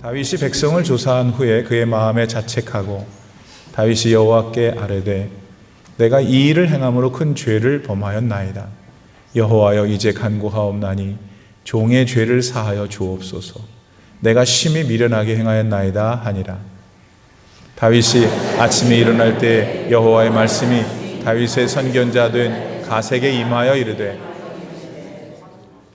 다윗이 백성을 조사한 후에 그의 마음에 자책하고 다윗이 여호와께 아뢰되 내가 이 일을 행함으로 큰 죄를 범하였나이다. 여호와여 이제 간구하옵나니 종의 죄를 사하여 주옵소서. 내가 심히 미련하게 행하였나이다 하니라. 다윗이 아침에 일어날 때 여호와의 말씀이 다윗의 선견자 된 가색에 임하여 이르되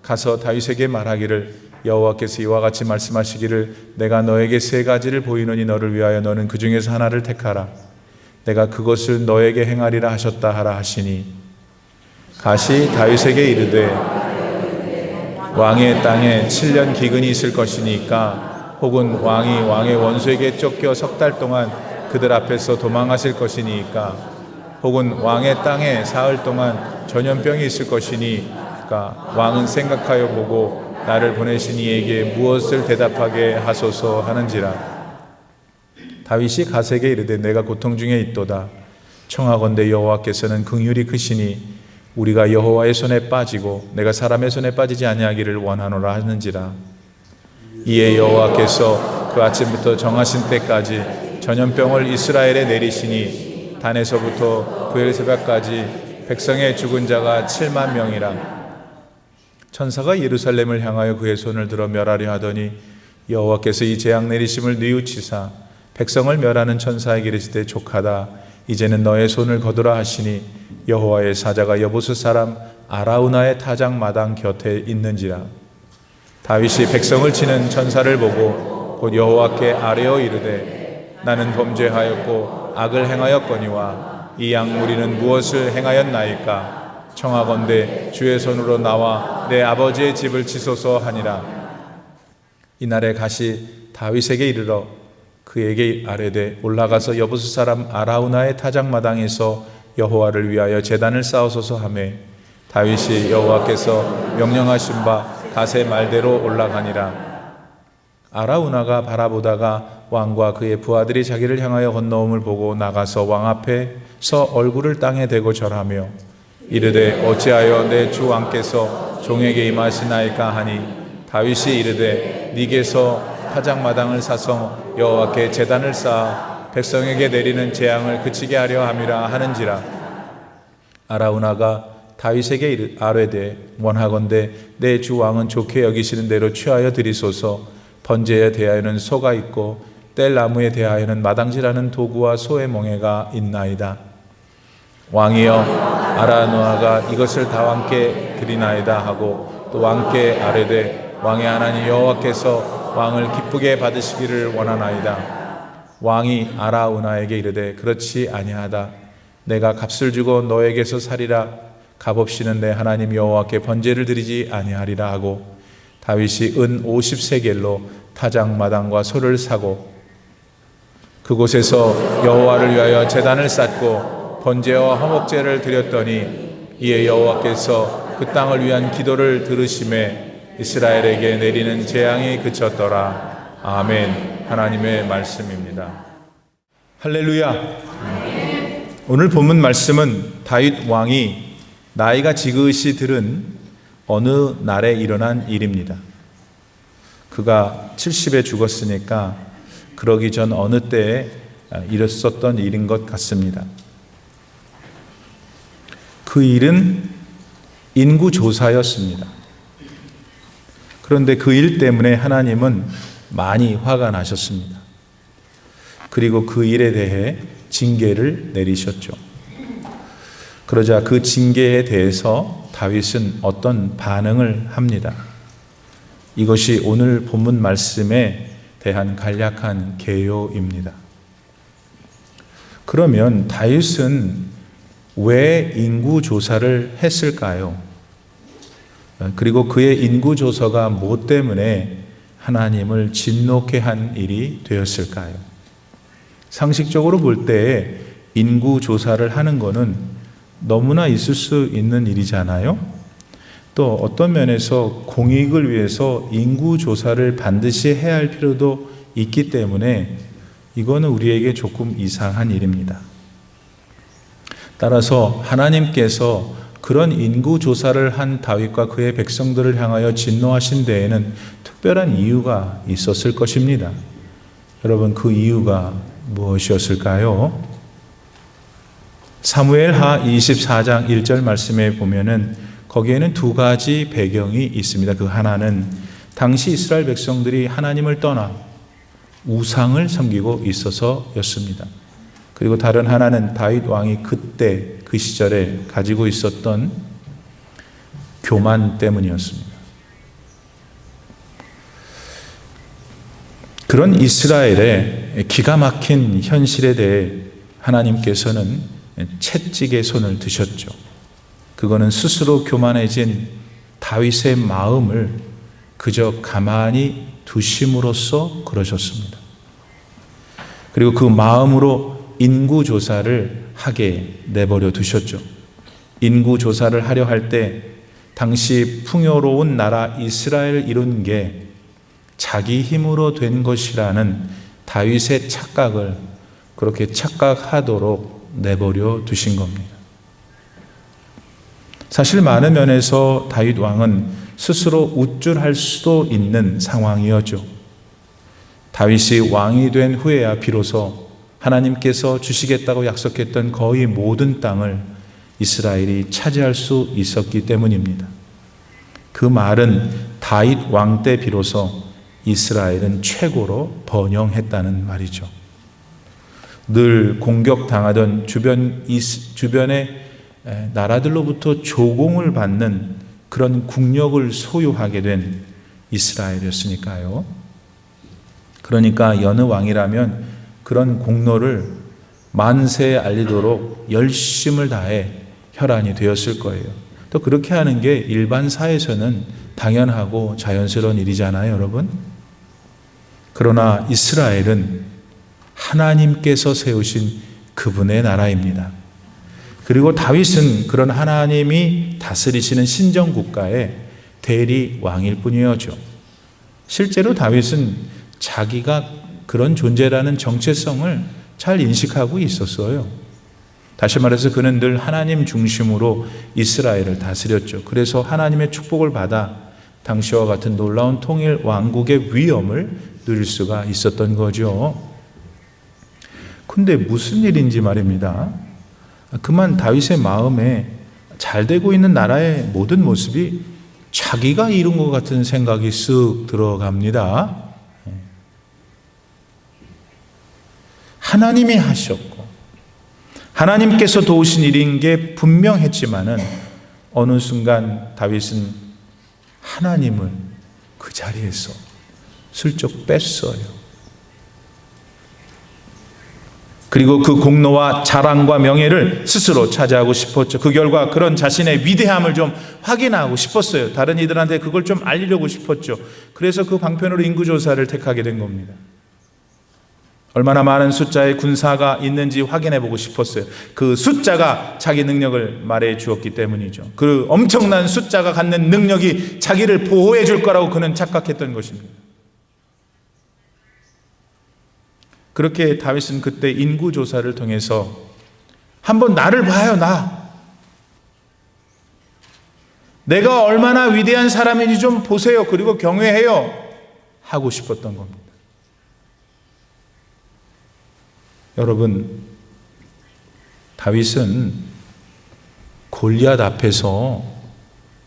가서 다윗에게 말하기를 여호와께서 이와 같이 말씀하시기를 내가 너에게 세 가지를 보이노니 너를 위하여 너는 그 중에서 하나를 택하라. 내가 그것을 너에게 행하리라 하셨다 하라 하시니 가시 다윗에게 이르되 왕의 땅에 7년 기근이 있을 것이니까 혹은 왕이 왕의 원수에게 쫓겨 석 달 동안 그들 앞에서 도망하실 것이니까 혹은 왕의 땅에 사흘 동안 전염병이 있을 것이니까 왕은 생각하여 보고 나를 보내신 이에게 무엇을 대답하게 하소서 하는지라. 다윗이 가세에게 이르되 내가 고통 중에 있도다. 청하건대 여호와께서는 긍휼이 크시니 우리가 여호와의 손에 빠지고 내가 사람의 손에 빠지지 아니하기를 원하노라 하는지라. 이에 여호와께서 그 아침부터 정하신 때까지 전염병을 이스라엘에 내리시니 단에서부터 브엘세바까지 백성의 죽은 자가 7만 명이라. 천사가 예루살렘을 향하여 그의 손을 들어 멸하려 하더니 여호와께서 이 재앙 내리심을 뉘우치사 백성을 멸하는 천사에게 이르시되 족하다. 이제는 너의 손을 거두라 하시니 여호와의 사자가 여부스 사람 아라우나의 타작 마당 곁에 있는지라. 다윗이 백성을 치는 천사를 보고 곧 여호와께 아뢰어 이르되 나는 범죄하였고 악을 행하였거니와 이 양무리는 무엇을 행하였나이까. 청하건대 주의 손으로 나와 내 아버지의 집을 치소서 하니라. 이날에 가시 다윗에게 이르러 그에게 아뢰되 올라가서 여부스 사람 아라우나의 타작마당에서 여호와를 위하여 제단을 쌓으소서 하매 다윗이 여호와께서 명령하신 바 가세 말대로 올라가니라. 아라우나가 바라보다가 왕과 그의 부하들이 자기를 향하여 건너옴을 보고 나가서 왕 앞에 서 얼굴을 땅에 대고 절하며 이르되 어찌하여 내 주 왕께서 종에게 임하시나이까 하니 다윗이 이르되 네게서 타작마당을 사서 여호와께 제단을 쌓아 백성에게 내리는 재앙을 그치게 하려 함이라 하는지라. 아라우나가 다윗에게 아뢰되 원하건대 내 주 왕은 좋게 여기시는 대로 취하여 드리소서. 번제에 대하여는 소가 있고 뗄 나무에 대하여는 마당질하는 도구와 소의 멍에가 있나이다. 왕이여 아라우나가 이것을 다 왕께 드리나이다 하고 또 왕께 아뢰되 왕의 하나님 여호와께서 왕을 기쁘게 받으시기를 원하나이다. 왕이 아라우나에게 이르되 그렇지 아니하다. 내가 값을 주고 너에게서 사리라. 값없이는 내 하나님 여호와께 번제를 드리지 아니하리라 하고 다윗이 은 50세겔로 타작마당과 소를 사고 그곳에서 여호와를 위하여 제단을 쌓고 번제와 화목제를 드렸더니 이에 여호와께서 그 땅을 위한 기도를 들으심에 이스라엘에게 내리는 재앙이 그쳤더라. 아멘. 하나님의 말씀입니다. 할렐루야. 오늘 본문 말씀은 다윗 왕이 나이가 지긋이 들은 어느 날에 일어난 일입니다. 그가 70에 죽었으니까 그러기 전 어느 때에 일었었던 일인 것 같습니다. 그 일은 인구조사였습니다. 그런데 그 일 때문에 하나님은 많이 화가 나셨습니다. 그리고 그 일에 대해 징계를 내리셨죠. 그러자 그 징계에 대해서 다윗은 어떤 반응을 합니다. 이것이 오늘 본문 말씀에 대한 간략한 개요입니다. 그러면 다윗은 왜 인구조사를 했을까요? 그리고 그의 인구조사가 뭐 때문에 하나님을 진노케 한 일이 되었을까요? 상식적으로 볼 때 인구조사를 하는 것은 너무나 있을 수 있는 일이잖아요. 또 어떤 면에서 공익을 위해서 인구조사를 반드시 해야 할 필요도 있기 때문에 이거는 우리에게 조금 이상한 일입니다. 따라서 하나님께서 그런 인구 조사를 한 다윗과 그의 백성들을 향하여 진노하신 데에는 특별한 이유가 있었을 것입니다. 여러분, 그 이유가 무엇이었을까요? 사무엘하 24장 1절 말씀에 보면은 거기에는 두 가지 배경이 있습니다. 그 하나는 당시 이스라엘 백성들이 하나님을 떠나 우상을 섬기고 있어서였습니다. 그리고 다른 하나는 다윗 왕이 그때 그 시절에 가지고 있었던 교만 때문이었습니다. 그런 이스라엘의 기가 막힌 현실에 대해 하나님께서는 채찍에 손을 드셨죠. 그거는 스스로 교만해진 다윗의 마음을 그저 가만히 두심으로써 그러셨습니다. 그리고 그 마음으로 인구조사를 하게 내버려 두셨죠. 인구조사를 하려 할 때 당시 풍요로운 나라 이스라엘을 이룬 게 자기 힘으로 된 것이라는 다윗의 착각을 그렇게 착각하도록 내버려 두신 겁니다. 사실 많은 면에서 다윗 왕은 스스로 우쭐할 수도 있는 상황이었죠. 다윗이 왕이 된 후에야 비로소 하나님께서 주시겠다고 약속했던 거의 모든 땅을 이스라엘이 차지할 수 있었기 때문입니다. 그 말은 다윗 왕 때 비로소 이스라엘은 최고로 번영했다는 말이죠. 늘 공격당하던 주변의 나라들로부터 조공을 받는 그런 국력을 소유하게 된 이스라엘이었으니까요. 그러니까 여느 왕이라면 그런 공로를 만세에 알리도록 열심을 다해 혈안이 되었을 거예요. 또 그렇게 하는 게 일반 사회에서는 당연하고 자연스러운 일이잖아요, 여러분. 그러나 이스라엘은 하나님께서 세우신 그분의 나라입니다. 그리고 다윗은 그런 하나님이 다스리시는 신정국가의 대리 왕일 뿐이었죠. 실제로 다윗은 자기가 그런 존재라는 정체성을 잘 인식하고 있었어요. 다시 말해서 그는 늘 하나님 중심으로 이스라엘을 다스렸죠. 그래서 하나님의 축복을 받아 당시와 같은 놀라운 통일 왕국의 위엄을 누릴 수가 있었던 거죠. 근데 무슨 일인지 말입니다. 그만 다윗의 마음에 잘 되고 있는 나라의 모든 모습이 자기가 이룬 것 같은 생각이 쓱 들어갑니다. 하나님이 하셨고 하나님께서 도우신 일인 게 분명했지만은 어느 순간 다윗은 하나님을 그 자리에서 슬쩍 뺐어요. 그리고 그 공로와 자랑과 명예를 스스로 차지하고 싶었죠. 그 결과 그런 자신의 위대함을 좀 확인하고 싶었어요. 다른 이들한테 그걸 좀 알리려고 싶었죠. 그래서 그 방편으로 인구조사를 택하게 된 겁니다. 얼마나 많은 숫자의 군사가 있는지 확인해 보고 싶었어요. 그 숫자가 자기 능력을 말해 주었기 때문이죠. 그 엄청난 숫자가 갖는 능력이 자기를 보호해 줄 거라고 그는 착각했던 것입니다. 그렇게 다윗은 그때 인구조사를 통해서 한번 나를 봐요, 내가 얼마나 위대한 사람인지 좀 보세요. 그리고 경외해요. 하고 싶었던 겁니다. 여러분, 다윗은 골리앗 앞에서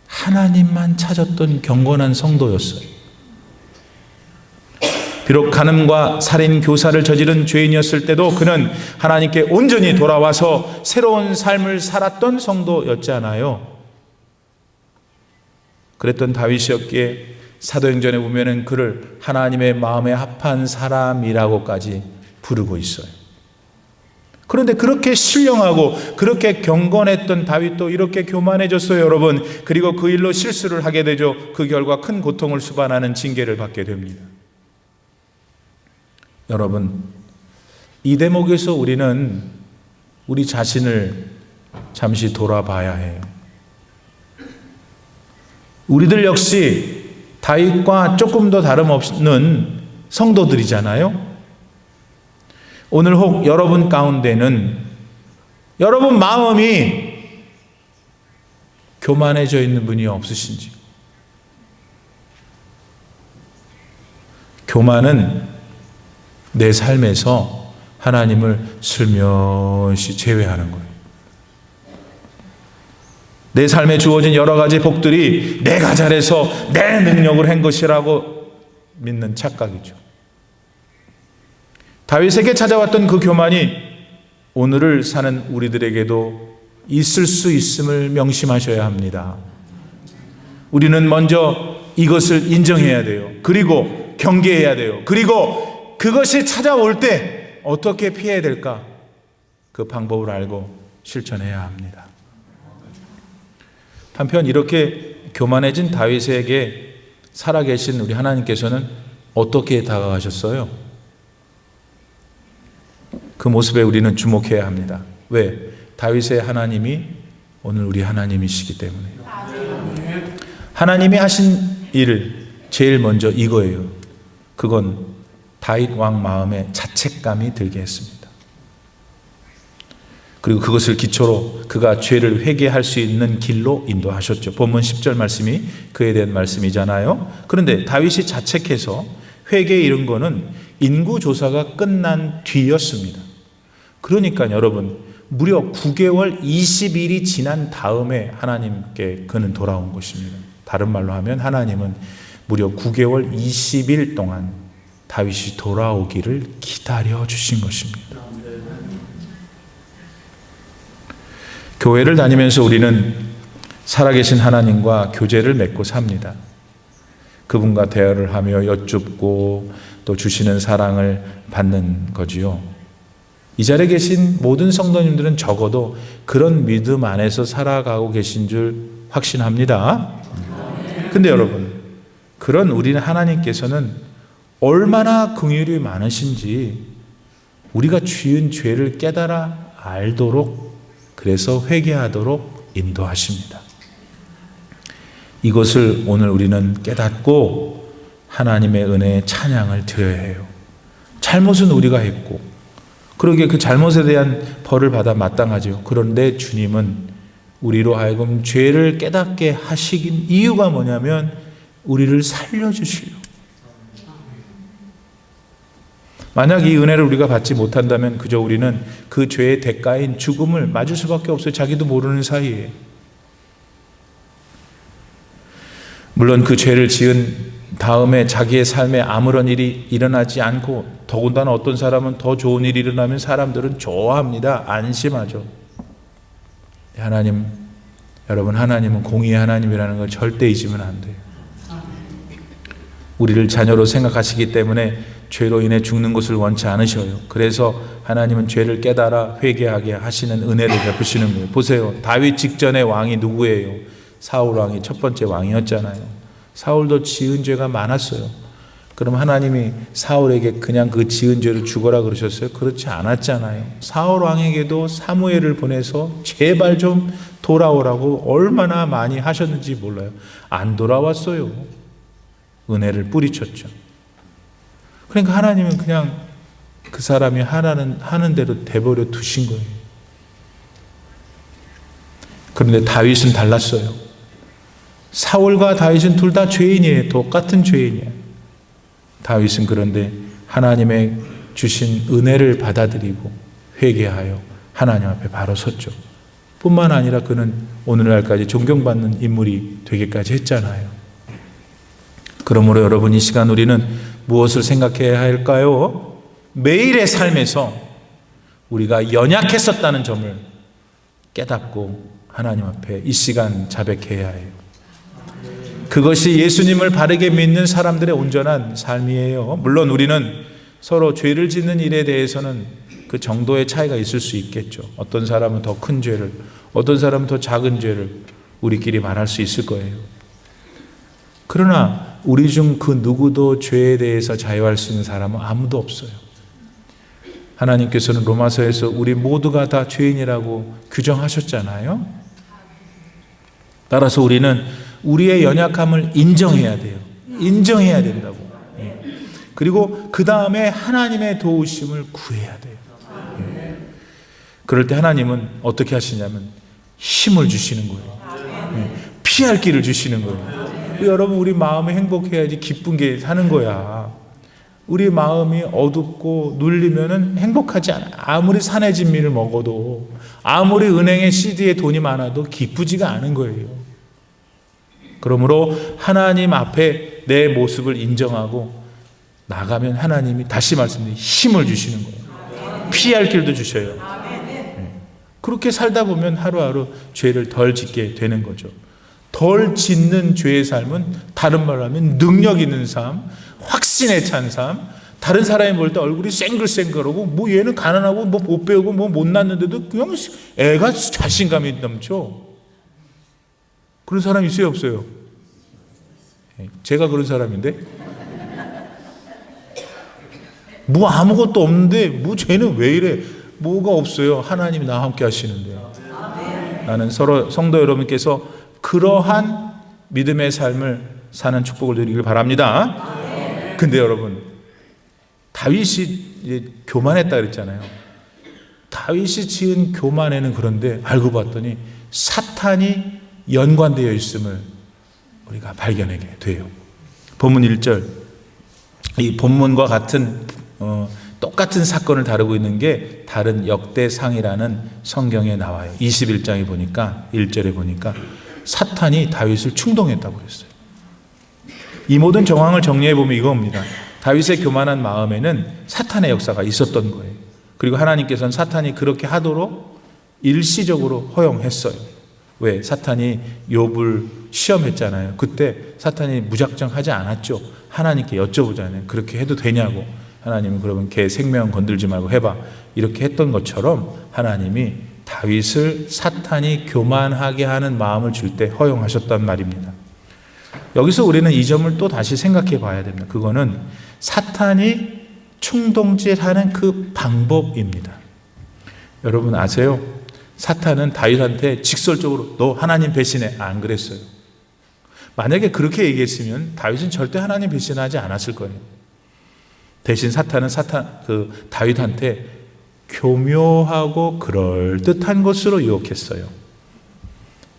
하나님만 찾았던 경건한 성도였어요. 비록 간음과 살인, 교사를 저지른 죄인이었을 때도 그는 하나님께 온전히 돌아와서 새로운 삶을 살았던 성도였잖아요. 그랬던 다윗이었기에 사도행전에 보면은 그를 하나님의 마음에 합한 사람이라고까지 부르고 있어요. 그런데 그렇게 신령하고 그렇게 경건했던 다윗도 이렇게 교만해졌어요, 여러분. 그리고 그 일로 실수를 하게 되죠. 그 결과 큰 고통을 수반하는 징계를 받게 됩니다. 여러분, 이 대목에서 우리는 우리 자신을 잠시 돌아봐야 해요. 우리들 역시 다윗과 조금 더 다름없는 성도들이잖아요. 오늘 혹 여러분 가운데는 여러분 마음이 교만해져 있는 분이 없으신지. 교만은 내 삶에서 하나님을 슬며시 제외하는 거예요. 내 삶에 주어진 여러 가지 복들이 내가 잘해서 내 능력을 한 것이라고 믿는 착각이죠. 다윗에게 찾아왔던 그 교만이 오늘을 사는 우리들에게도 있을 수 있음을 명심하셔야 합니다. 우리는 먼저 이것을 인정해야 돼요. 그리고 경계해야 돼요. 그리고 그것이 찾아올 때 어떻게 피해야 될까? 그 방법을 알고 실천해야 합니다. 한편 이렇게 교만해진 다윗에게 살아계신 우리 하나님께서는 어떻게 다가가셨어요? 그 모습에 우리는 주목해야 합니다. 왜? 다윗의 하나님이 오늘 우리 하나님이시기 때문에요. 하나님이 하신 일을 제일 먼저 이거예요. 그건 다윗 왕 마음에 자책감이 들게 했습니다. 그리고 그것을 기초로 그가 죄를 회개할 수 있는 길로 인도하셨죠. 본문 10절 말씀이 그에 대한 말씀이잖아요. 그런데 다윗이 자책해서 회개에 이른 거는 인구조사가 끝난 뒤였습니다. 그러니까 여러분, 무려 9개월 20일이 지난 다음에 하나님께 그는 돌아온 것입니다. 다른 말로 하면 하나님은 무려 9개월 20일 동안 다윗이 돌아오기를 기다려 주신 것입니다. 교회를 다니면서 우리는 살아계신 하나님과 교제를 맺고 삽니다. 그분과 대화를 하며 여쭙고 또 주시는 사랑을 받는 거지요. 이 자리에 계신 모든 성도님들은 적어도 그런 믿음 안에서 살아가고 계신 줄 확신합니다. 근데 여러분, 그런 우리는 하나님께서는 얼마나 긍휼이 많으신지 우리가 지은 죄를 깨달아 알도록, 그래서 회개하도록 인도하십니다. 이것을 오늘 우리는 깨닫고 하나님의 은혜에 찬양을 드려야 해요. 잘못은 우리가 했고, 그러기에 그 잘못에 대한 벌을 받아 마땅하죠. 그런데 주님은 우리로 하여금 죄를 깨닫게 하시긴 이유가 뭐냐면 우리를 살려주시려고. 만약 이 은혜를 우리가 받지 못한다면 그저 우리는 그 죄의 대가인 죽음을 맞을 수밖에 없어요. 자기도 모르는 사이에. 물론 그 죄를 지은 다음에 자기의 삶에 아무런 일이 일어나지 않고, 더군다나 어떤 사람은 더 좋은 일이 일어나면 사람들은 좋아합니다. 안심하죠. 하나님, 여러분, 하나님은 공의의 하나님이라는 걸 절대 잊으면 안 돼요. 우리를 자녀로 생각하시기 때문에 죄로 인해 죽는 것을 원치 않으셔요. 그래서 하나님은 죄를 깨달아 회개하게 하시는 은혜를 베푸시는 거예요. 보세요. 다윗 직전의 왕이 누구예요? 사울 왕이 첫 번째 왕이었잖아요. 사울도 지은 죄가 많았어요. 그럼 하나님이 사울에게 그냥 그 지은 죄로 죽어라 그러셨어요? 그렇지 않았잖아요. 사울 왕에게도 사무엘을 보내서 제발 좀 돌아오라고 얼마나 많이 하셨는지 몰라요. 안 돌아왔어요. 은혜를 뿌리쳤죠. 그러니까 하나님은 그냥 그 사람이 하는 대로 돼버려 두신 거예요. 그런데 다윗은 달랐어요. 사울과 다윗은 둘 다 죄인이에요. 똑같은 죄인이에요. 다윗은 그런데 하나님의 주신 은혜를 받아들이고 회개하여 하나님 앞에 바로 섰죠. 뿐만 아니라 그는 오늘날까지 존경받는 인물이 되기까지 했잖아요. 그러므로 여러분, 이 시간 우리는 무엇을 생각해야 할까요? 매일의 삶에서 우리가 연약했었다는 점을 깨닫고 하나님 앞에 이 시간 자백해야 해요. 그것이 예수님을 바르게 믿는 사람들의 온전한 삶이에요. 물론 우리는 서로 죄를 짓는 일에 대해서는 그 정도의 차이가 있을 수 있겠죠. 어떤 사람은 더 큰 죄를, 어떤 사람은 더 작은 죄를 우리끼리 말할 수 있을 거예요. 그러나 우리 중 그 누구도 죄에 대해서 자유할 수 있는 사람은 아무도 없어요. 하나님께서는 로마서에서 우리 모두가 다 죄인이라고 규정하셨잖아요. 따라서 우리는 우리의 연약함을 인정해야 돼요. 인정해야 된다고. 그리고 그 다음에 하나님의 도우심을 구해야 돼요. 그럴 때 하나님은 어떻게 하시냐면 힘을 주시는 거예요. 피할 길을 주시는 거예요. 여러분, 우리 마음이 행복해야지 기쁜 게 사는 거야. 우리 마음이 어둡고 눌리면은 행복하지 않아. 아무리 산의 진미를 먹어도, 아무리 은행에 CD에 돈이 많아도 기쁘지가 않은 거예요. 그러므로 하나님 앞에 내 모습을 인정하고 나가면 하나님이, 다시 말씀드리면, 힘을 주시는 거예요. 피할 길도 주셔요. 그렇게 살다 보면 하루하루 죄를 덜 짓게 되는 거죠. 덜 짓는 죄의 삶은, 다른 말로 하면 능력 있는 삶, 확신에 찬 삶. 다른 사람이 볼 때 얼굴이 쌩글쌩글하고, 뭐 얘는 가난하고 뭐 못 배우고 뭐 못 낳는데도 그냥 애가 자신감이 넘쳐. 그런 사람 있어요, 없어요? 제가 그런 사람인데, 뭐 아무것도 없는데 뭐 쟤는 왜 이래? 뭐가 없어요? 하나님이 나와 함께 하시는데. 나는 서로 성도 여러분께서 그러한 믿음의 삶을 사는 축복을 드리길 바랍니다. 근데 여러분, 다윗이 이제 교만했다 그랬잖아요. 다윗이 지은 교만에는, 그런데 알고 봤더니 사탄이 연관되어 있음을 우리가 발견하게 돼요. 본문 1절, 이 본문과 같은 똑같은 사건을 다루고 있는 게 다른 역대상이라는 성경에 나와요. 21장에 보니까, 1절에 보니까 사탄이 다윗을 충동했다고 그랬어요. 이 모든 정황을 정리해 보면 이겁니다. 다윗의 교만한 마음에는 사탄의 역사가 있었던 거예요. 그리고 하나님께서는 사탄이 그렇게 하도록 일시적으로 허용했어요. 왜? 사탄이 욥을 시험했잖아요. 그때 사탄이 무작정 하지 않았죠. 하나님께 여쭤보잖아요. 그렇게 해도 되냐고. 하나님은 그러면 걔 생명 건들지 말고 해봐. 이렇게 했던 것처럼 하나님이 다윗을 사탄이 교만하게 하는 마음을 줄 때 허용하셨단 말입니다. 여기서 우리는 이 점을 또 다시 생각해 봐야 됩니다. 그거는 사탄이 충동질하는 그 방법입니다. 여러분 아세요? 사탄은 다윗한테 직설적으로 너 하나님 배신해, 안 그랬어요. 만약에 그렇게 얘기했으면 다윗은 절대 하나님 배신하지 않았을 거예요. 대신 사탄은 다윗한테 교묘하고 그럴듯한 것으로 유혹했어요.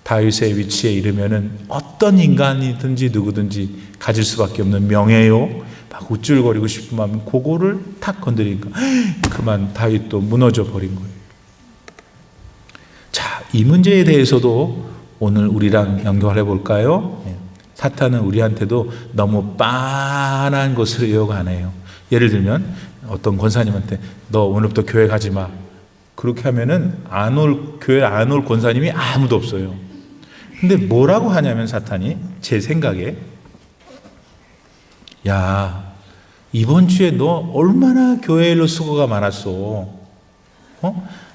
다윗의 위치에 이르면은 어떤 인간이든지 누구든지 가질 수밖에 없는 명예요, 막 우쭐거리고 싶은 마음, 그거를 탁 건드리니까 그만 다윗도 무너져 버린 거예요. 자, 이 문제에 대해서도 오늘 우리랑 연결해 볼까요? 사탄은 우리한테도 너무 빤한 것으로 유혹 안 해요. 예를 들면 어떤 권사님한테 너 오늘부터 교회 가지 마. 그렇게 하면은 교회 안 올 권사님이 아무도 없어요. 근데 뭐라고 하냐면 사탄이, 제 생각에, 야, 이번 주에 너 얼마나 교회 일로 수고가 많았어.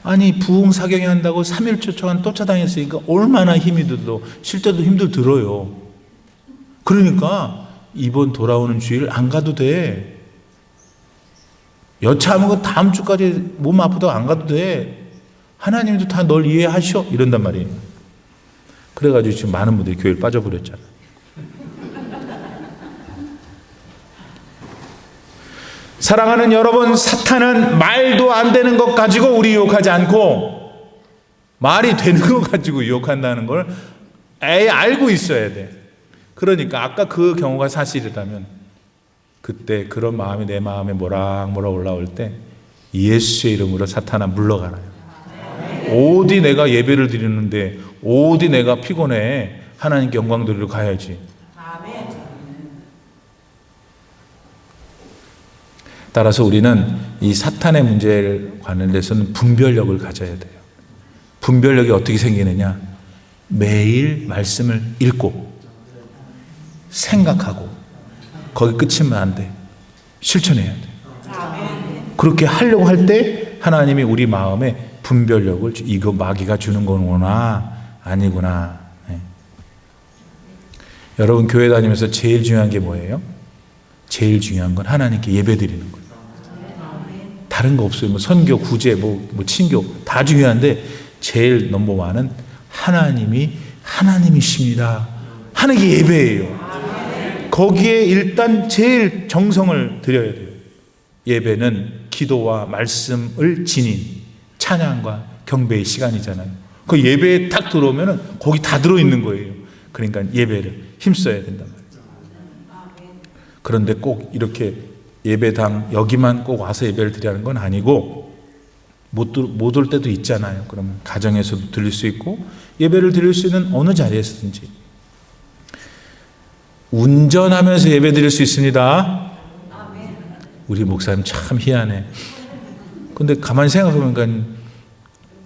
아니 부흥사경회 한다고 3일 동안 쫓아다녔으니까 얼마나 힘이 들어. 실제도 힘들 들어요. 그러니까 이번 돌아오는 주일 안 가도 돼. 여차하면 그 다음 주까지 몸 아프다고 안 가도 돼. 하나님도 다 널 이해하셔. 이런단 말이에요. 그래가지고 지금 많은 분들이 교회를 빠져버렸잖아. 사랑하는 여러분, 사탄은 말도 안 되는 것 가지고 우리 유혹하지 않고 말이 되는 것 가지고 유혹한다는 걸 알고 있어야 돼. 그러니까 아까 그 경우가 사실이라면 그때 그런 마음이 내 마음에 모락모락 올라올 때 예수의 이름으로 사탄아 물러가라. 어디 내가 예배를 드리는데, 어디 내가 피곤해, 하나님께 영광 드리러 가야지. 따라서 우리는 이 사탄의 문제에 관련돼서는 분별력을 가져야 돼요. 분별력이 어떻게 생기느냐? 매일 말씀을 읽고 생각하고 거기 끝이면 안 돼. 실천해야 돼. 그렇게 하려고 할 때 하나님이 우리 마음에 분별력을, 이거 마귀가 주는 거구나, 아니구나. 네. 여러분 교회 다니면서 제일 중요한 게 뭐예요? 제일 중요한 건 하나님께 예배 드리는 거예요. 다른 거 없어요. 뭐 선교, 구제, 뭐 친교 다 중요한데 제일 넘버원은 하나님이십니다 하는 게 예배예요. 거기에 일단 제일 정성을 들여야 돼요. 예배는 기도와 말씀을 지닌 찬양과 경배의 시간이잖아요. 그 예배에 딱 들어오면 거기 다 들어있는 거예요. 그러니까 예배를 힘써야 된단 말이에요. 그런데 꼭 이렇게 예배당 여기만 꼭 와서 예배를 드리는 건 아니고 못 올 때도 있잖아요. 그러면 가정에서도 드릴 수 있고 예배를 드릴 수 있는 어느 자리에서든지 운전하면서 예배 드릴 수 있습니다. 우리 목사님 참 희한해. 근데 가만히 생각해보니까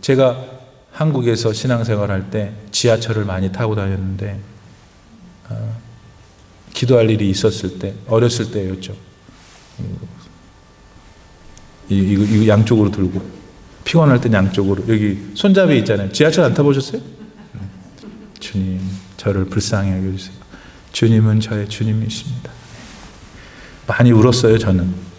제가 한국에서 신앙생활할 때 지하철을 많이 타고 다녔는데 기도할 일이 있었을 때 어렸을 때였죠. 이거 양쪽으로 들고 피곤할 땐 양쪽으로 여기 손잡이 있잖아요. 지하철 안 타보셨어요? 주님 저를 불쌍히 여겨주세요. 주님은 저의 주님이십니다. 많이 울었어요. 저는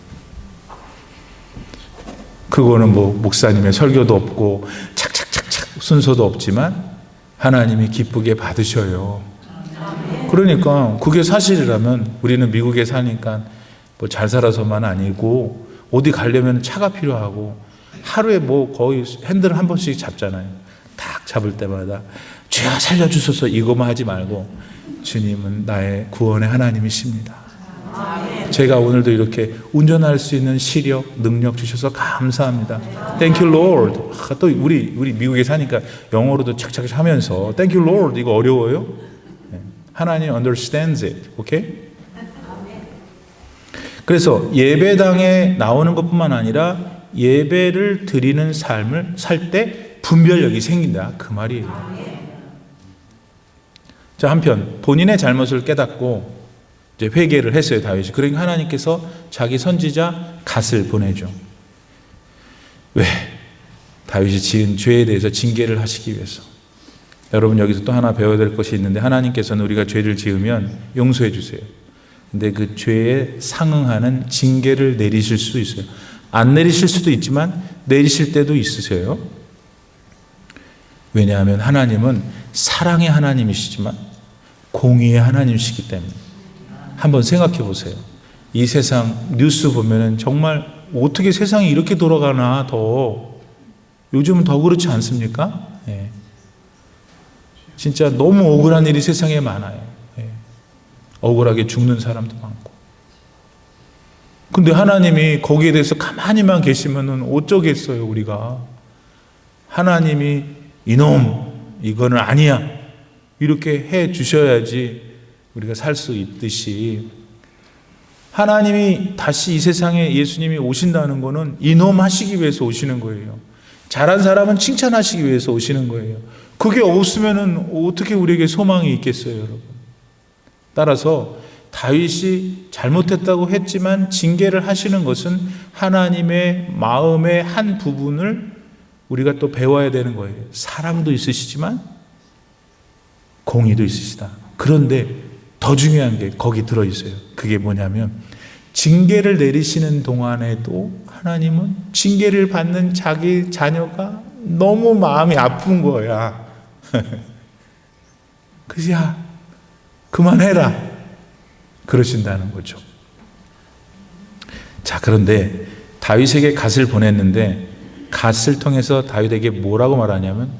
그거는 뭐 목사님의 설교도 없고 착착착착 순서도 없지만 하나님이 기쁘게 받으셔요. 그러니까 그게 사실이라면 우리는 미국에 사니까 뭐 잘 살아서만 아니고 어디 가려면 차가 필요하고 하루에 뭐 거의 핸들을 한 번씩 잡잖아요. 딱 잡을 때마다 주여 살려주소서 이거만 하지 말고 주님은 나의 구원의 하나님이십니다. 제가 오늘도 이렇게 운전할 수 있는 시력, 능력 주셔서 감사합니다. Thank you Lord. 또 우리 미국에 사니까 영어로도 착착 하면서 Thank you Lord 이거 어려워요? 하나님 understands it. 오케이? 그래서 예배당에 나오는 것뿐만 아니라 예배를 드리는 삶을 살 때 분별력이 생긴다. 그 말이에요. 자, 한편 본인의 잘못을 깨닫고 이제 회개를 했어요, 다윗이. 그러니까 하나님께서 자기 선지자 갓을 보내죠. 왜? 다윗이 지은 죄에 대해서 징계를 하시기 위해서. 여러분 여기서 또 하나 배워야 될 것이 있는데 하나님께서는 우리가 죄를 지으면 용서해 주세요. 근데 그 죄에 상응하는 징계를 내리실 수 있어요. 안 내리실 수도 있지만 내리실 때도 있으세요. 왜냐하면 하나님은 사랑의 하나님이시지만 공의의 하나님이시기 때문에. 한번 생각해 보세요. 이 세상 뉴스 보면은 정말 어떻게 세상이 이렇게 돌아가나 더 요즘은 더 그렇지 않습니까? 예. 진짜 너무 억울한 일이 세상에 많아요. 예. 억울하게 죽는 사람도 많고. 근데 하나님이 거기에 대해서 가만히만 계시면은 어쩌겠어요, 우리가. 하나님이 이놈, 이거는 아니야. 이렇게 해 주셔야지 우리가 살 수 있듯이 하나님이 다시 이 세상에 예수님이 오신다는 거는 이놈 하시기 위해서 오시는 거예요. 잘한 사람은 칭찬하시기 위해서 오시는 거예요. 그게 없으면은 어떻게 우리에게 소망이 있겠어요, 여러분. 따라서 다윗이 잘못했다고 했지만 징계를 하시는 것은 하나님의 마음의 한 부분을 우리가 또 배워야 되는 거예요. 사랑도 있으시지만 공의도 있으시다. 그런데 더 중요한 게 거기 들어있어요. 그게 뭐냐면 징계를 내리시는 동안에도 하나님은 징계를 받는 자기 자녀가 너무 마음이 아픈 거야. 그래서 야 그만해라 그러신다는 거죠. 자, 그런데 다윗에게 갓을 보냈는데 갓을 통해서 다윗에게 뭐라고 말하냐면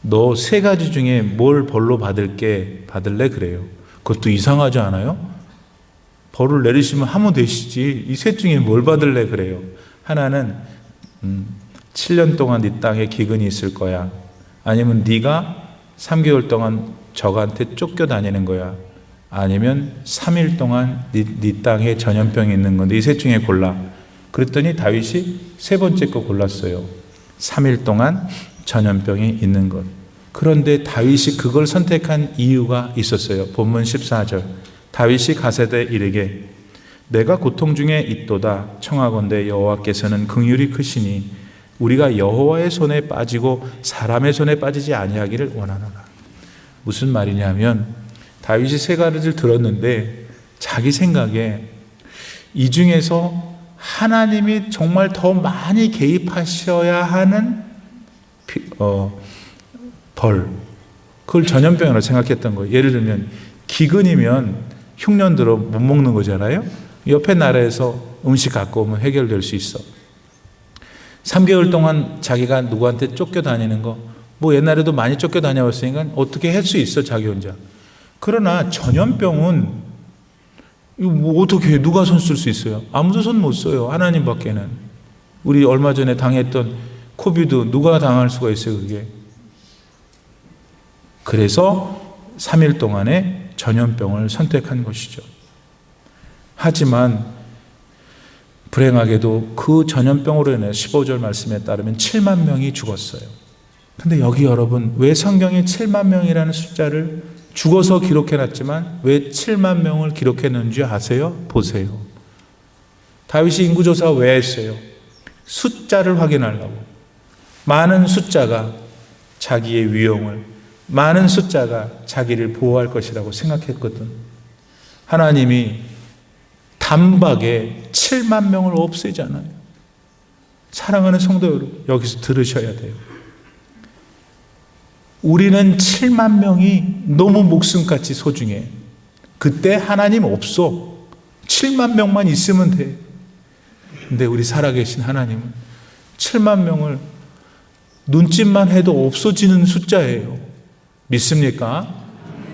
너 세 가지 중에 뭘 벌로 받을래 그래요. 그것도 이상하지 않아요? 벌을 내리시면 하면 되시지 이 셋 중에 뭘 받을래 그래요. 하나는 7년 동안 네 땅에 기근이 있을 거야. 아니면 네가 3개월 동안 적한테 쫓겨다니는 거야. 아니면 3일 동안 네 땅에 전염병이 있는 건데 이 셋 중에 골라. 그랬더니 다윗이 세 번째 거 골랐어요. 3일 동안 전염병이 있는 것. 그런데 다윗이 그걸 선택한 이유가 있었어요. 본문 14절. 다윗이 갓에게 이르되 내가 고통 중에 있도다. 청하건대 여호와께서는 긍휼이 크시니 우리가 여호와의 손에 빠지고 사람의 손에 빠지지 아니하기를 원하노라. 무슨 말이냐면 다윗이 세 가지를 들었는데 자기 생각에 이 중에서 하나님이 정말 더 많이 개입하셔야 하는 벌, 그걸 전염병이라고 생각했던 거예요. 예를 들면 기근이면 흉년 들어 못 먹는 거잖아요. 옆에 나라에서 음식 갖고 오면 해결될 수 있어. 3개월 동안 자기가 누구한테 쫓겨다니는 거, 뭐 옛날에도 많이 쫓겨다녀왔으니까 어떻게 할 수 있어 자기 혼자. 그러나 전염병은 이거 뭐 어떻게 해? 누가 손 쓸 수 있어요? 아무도 손 못 써요. 하나님밖에는. 우리 얼마 전에 당했던 코비드 누가 당할 수가 있어요, 그게. 그래서 3일 동안의 전염병을 선택한 것이죠. 하지만 불행하게도 그 전염병으로 인해 15절 말씀에 따르면 7만 명이 죽었어요. 근데 여기 여러분, 왜 성경에 7만 명이라는 숫자를 죽어서 기록해놨지만 왜 7만 명을 기록해놓은지 아세요? 보세요. 다윗이 인구조사 왜 했어요? 숫자를 확인하려고. 많은 숫자가 자기의 위용을, 많은 숫자가 자기를 보호할 것이라고 생각했거든. 하나님이 단박에 7만 명을 없애잖아요. 사랑하는 성도 여러분, 여기서 들으셔야 돼요. 우리는 7만 명이 너무 목숨같이 소중해. 그때 하나님 없어. 7만 명만 있으면 돼. 근데 우리 살아계신 하나님은 7만 명을 눈짓만 해도 없어지는 숫자예요. 믿습니까?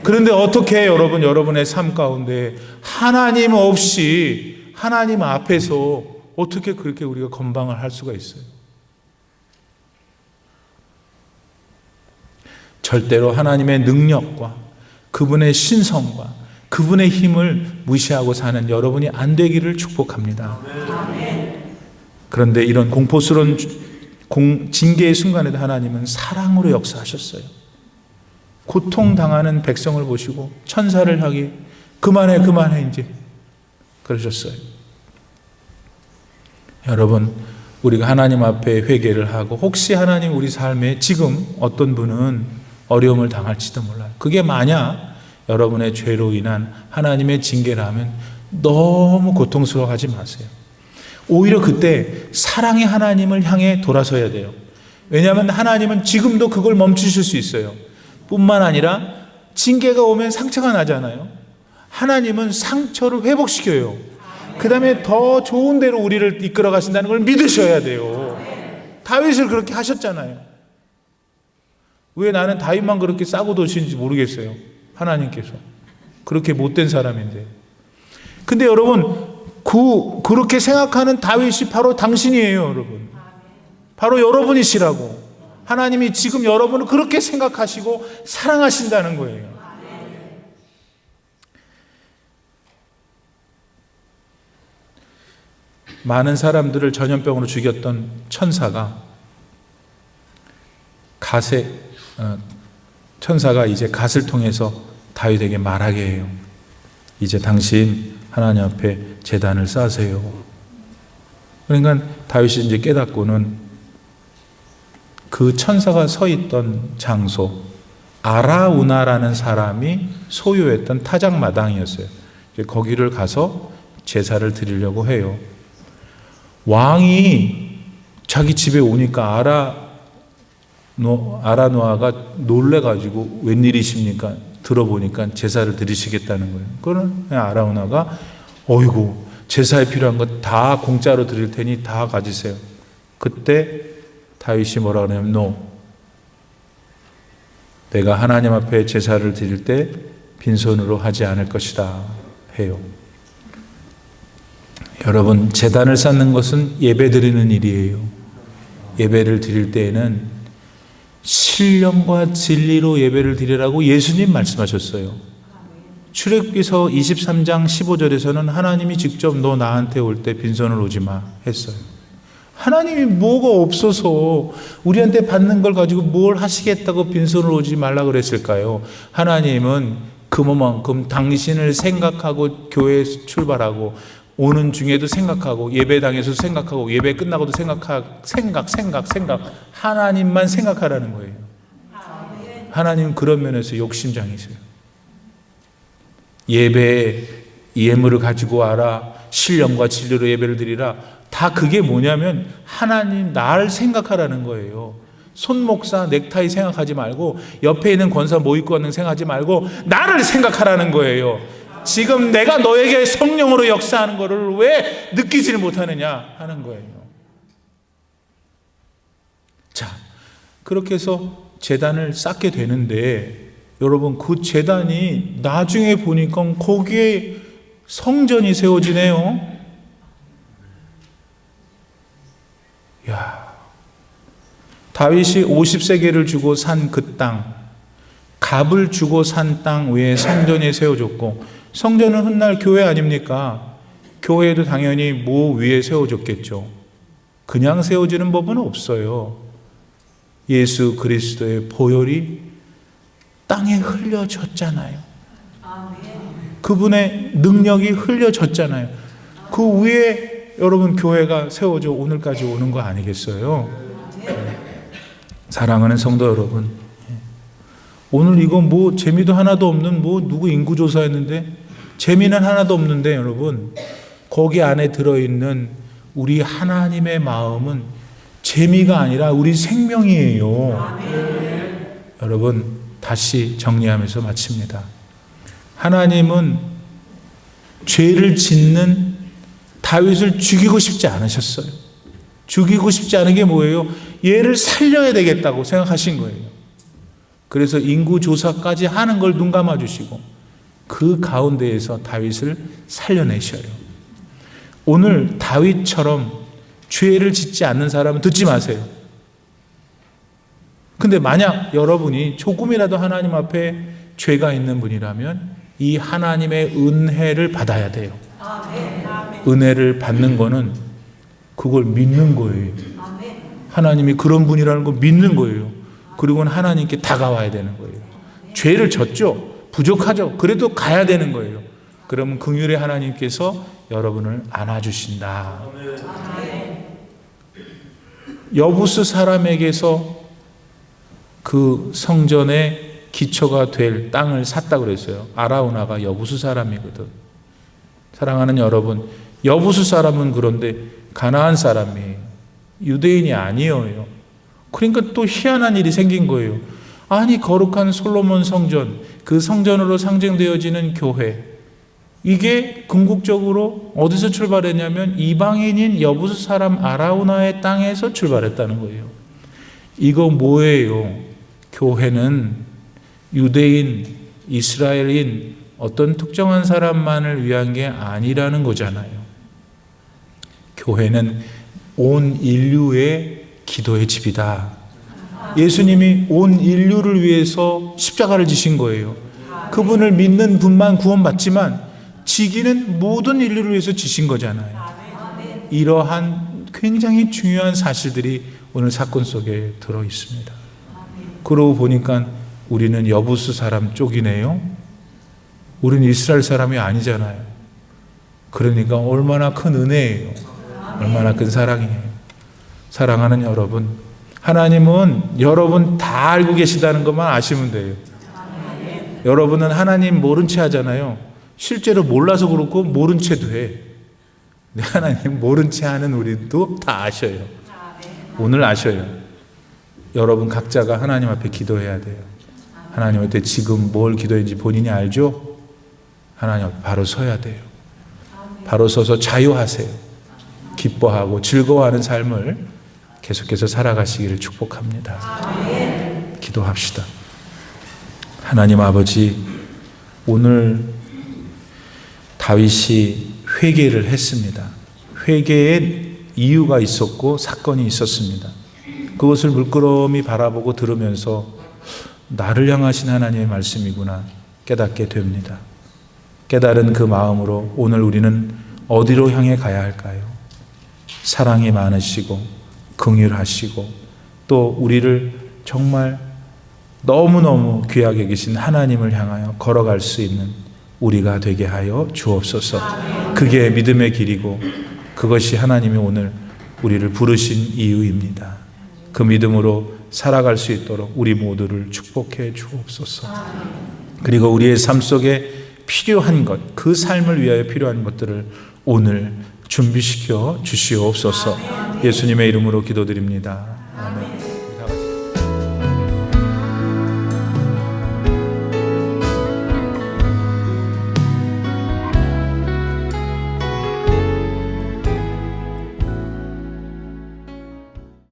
그런데 어떻게 여러분, 여러분의 삶 가운데 하나님 없이 하나님 앞에서 어떻게 그렇게 우리가 건방을 할 수가 있어요? 절대로 하나님의 능력과 그분의 신성과 그분의 힘을 무시하고 사는 여러분이 안 되기를 축복합니다. 그런데 이런 공포스러운 징계의 순간에도 하나님은 사랑으로 역사하셨어요. 고통당하는 백성을 보시고 천사를 향해 그만해 이제 그러셨어요. 여러분, 우리가 하나님 앞에 회개를 하고 혹시 하나님 우리 삶에 지금 어떤 분은 어려움을 당할지도 몰라요. 그게 만약 여러분의 죄로 인한 하나님의 징계라면 너무 고통스러워하지 마세요. 오히려 그때 사랑의 하나님을 향해 돌아서야 돼요. 왜냐하면 하나님은 지금도 그걸 멈추실 수 있어요. 뿐만 아니라 징계가 오면 상처가 나잖아요. 하나님은 상처를 회복시켜요. 그 다음에 더 좋은 데로 우리를 이끌어 가신다는 걸 믿으셔야 돼요. 다윗을 그렇게 하셨잖아요. 왜 나는 다윗만 그렇게 싸고 도시는지 모르겠어요. 하나님께서. 그렇게 못된 사람인데. 근데 여러분, 그렇게 생각하는 다윗이 바로 당신이에요, 여러분. 바로 여러분이시라고. 하나님이 지금 여러분을 그렇게 생각하시고 사랑하신다는 거예요. 많은 사람들을 전염병으로 죽였던 천사가 이제 갓을 통해서 다윗에게 말하게 해요. 이제 당신 하나님 앞에 제단을 쌓으세요. 그러니까 다윗이 이제 깨닫고는 그 천사가 서 있던 장소, 아라우나라는 사람이 소유했던 타작마당이었어요. 이제 거기를 가서 제사를 드리려고 해요. 왕이 자기 집에 오니까 아라노아가 놀래가지고 웬일이십니까? 들어보니까 제사를 드리시겠다는 거예요. 그러면 아라우나가 어이구, 제사에 필요한 것 다 공짜로 드릴 테니 다 가지세요. 그때 다윗이 뭐라 그러냐면 내가 하나님 앞에 제사를 드릴 때 빈손으로 하지 않을 것이다 해요. 여러분, 제단을 쌓는 것은 예배 드리는 일이에요. 예배를 드릴 때에는 신령과 진리로 예배를 드리라고 예수님 말씀하셨어요. 출애굽기서 23장 15절에서는 하나님이 직접 너 나한테 올 때 빈손을 오지 마 했어요. 하나님이 뭐가 없어서 우리한테 받는 걸 가지고 뭘 하시겠다고 빈손을 오지 말라 그랬을까요? 하나님은 그만큼 당신을 생각하고 교회에 출발하고 오는 중에도 생각하고 예배당에서 생각하고 예배 끝나고도 생각 하나님만 생각하라는 거예요. 하나님은 그런 면에서 욕심장이세요. 예배에 예물을 가지고 와라, 신령과 진리로 예배를 드리라, 다 그게 뭐냐면 하나님 나를 생각하라는 거예요. 손 목사 넥타이 생각하지 말고 옆에 있는 권사 뭐 입고 왔는 생각하지 말고 나를 생각하라는 거예요. 지금 내가 너에게 성령으로 역사하는 것을 왜 느끼지를 못하느냐 하는 거예요. 자, 그렇게 해서 제단을 쌓게 되는데 여러분, 그 제단이 나중에 보니까 거기에 성전이 세워지네요. 야, 다윗이 50세겔을 주고 산 그 땅, 값을 주고 산 땅 위에 성전이 세워졌고, 성전은 훗날 교회 아닙니까? 교회도 당연히 뭐 위에 세워졌겠죠. 그냥 세워지는 법은 없어요. 예수 그리스도의 보혈이 땅에 흘려졌잖아요. 그분의 능력이 흘려졌잖아요. 그 위에 여러분 교회가 세워져 오늘까지 오는 거 아니겠어요? 사랑하는 성도 여러분, 오늘 이거 뭐 재미도 하나도 없는 뭐 누구 인구조사했는데 재미는 하나도 없는데 여러분, 거기 안에 들어있는 우리 하나님의 마음은 재미가 아니라 우리 생명이에요. 여러분, 다시 정리하면서 마칩니다. 하나님은 죄를 짓는 다윗을 죽이고 싶지 않으셨어요. 죽이고 싶지 않은 게 뭐예요? 얘를 살려야 되겠다고 생각하신 거예요. 그래서 인구조사까지 하는 걸 눈 감아주시고 그 가운데에서 다윗을 살려내셔요. 오늘 다윗처럼 죄를 짓지 않는 사람은 듣지 마세요. 근데 만약 여러분이 조금이라도 하나님 앞에 죄가 있는 분이라면 이 하나님의 은혜를 받아야 돼요. 은혜를 받는 거는 그걸 믿는 거예요. 하나님이 그런 분이라는 걸 믿는 거예요. 그리고는 하나님께 다가와야 되는 거예요. 죄를 졌죠. 부족하죠. 그래도 가야 되는 거예요. 그러면 긍휼의 하나님께서 여러분을 안아주신다. 여부스 사람에게서 그 성전의 기초가 될 땅을 샀다고 그랬어요. 아라우나가 여부스 사람이거든. 사랑하는 여러분, 여부스 사람은 그런데 가나안 사람이에요. 유대인이 아니에요. 그러니까 또 희한한 일이 생긴 거예요. 아니, 거룩한 솔로몬 성전, 그 성전으로 상징되어지는 교회, 이게 궁극적으로 어디서 출발했냐면 이방인인 여부스 사람 아라우나의 땅에서 출발했다는 거예요. 이거 뭐예요? 교회는 유대인, 이스라엘인 어떤 특정한 사람만을 위한 게 아니라는 거잖아요. 교회는 온 인류의 기도의 집이다. 예수님이 온 인류를 위해서 십자가를 지신 거예요. 그분을 믿는 분만 구원받지만 지기는 모든 인류를 위해서 지신 거잖아요. 이러한 굉장히 중요한 사실들이 오늘 사건 속에 들어 있습니다. 그러고 보니까 우리는 여부스 사람 쪽이네요. 우리는 이스라엘 사람이 아니잖아요. 그러니까 얼마나 큰 은혜예요. 얼마나 큰 사랑이에요. 사랑하는 여러분, 하나님은 여러분 다 알고 계시다는 것만 아시면 돼요. 여러분은 하나님 모른 채 하잖아요. 실제로 몰라서 그렇고 모른 채도 해. 근데 하나님 모른 채 하는 우리도 다 아셔요. 오늘 아셔요. 여러분 각자가 하나님 앞에 기도해야 돼요. 하나님한테 지금 뭘 기도했는지 본인이 알죠? 하나님 앞에 바로 서야 돼요. 바로 서서 자유하세요. 기뻐하고 즐거워하는 삶을 계속해서 살아가시기를 축복합니다. 기도합시다. 하나님 아버지, 오늘 다윗이 회개를 했습니다. 회개에 이유가 있었고 사건이 있었습니다. 그것을 물끄러미 바라보고 들으면서 나를 향하신 하나님의 말씀이구나 깨닫게 됩니다. 깨달은 그 마음으로 오늘 우리는 어디로 향해 가야 할까요? 사랑이 많으시고 긍휼하시고 또 우리를 정말 너무너무 귀하게 계신 하나님을 향하여 걸어갈 수 있는 우리가 되게 하여 주옵소서. 그게 믿음의 길이고 그것이 하나님이 오늘 우리를 부르신 이유입니다. 그 믿음으로 살아갈 수 있도록 우리 모두를 축복해 주옵소서. 그리고 우리의 삶 속에 필요한 것, 그 삶을 위하여 필요한 것들을 오늘 준비시켜 주시옵소서. 예수님의 이름으로 기도드립니다.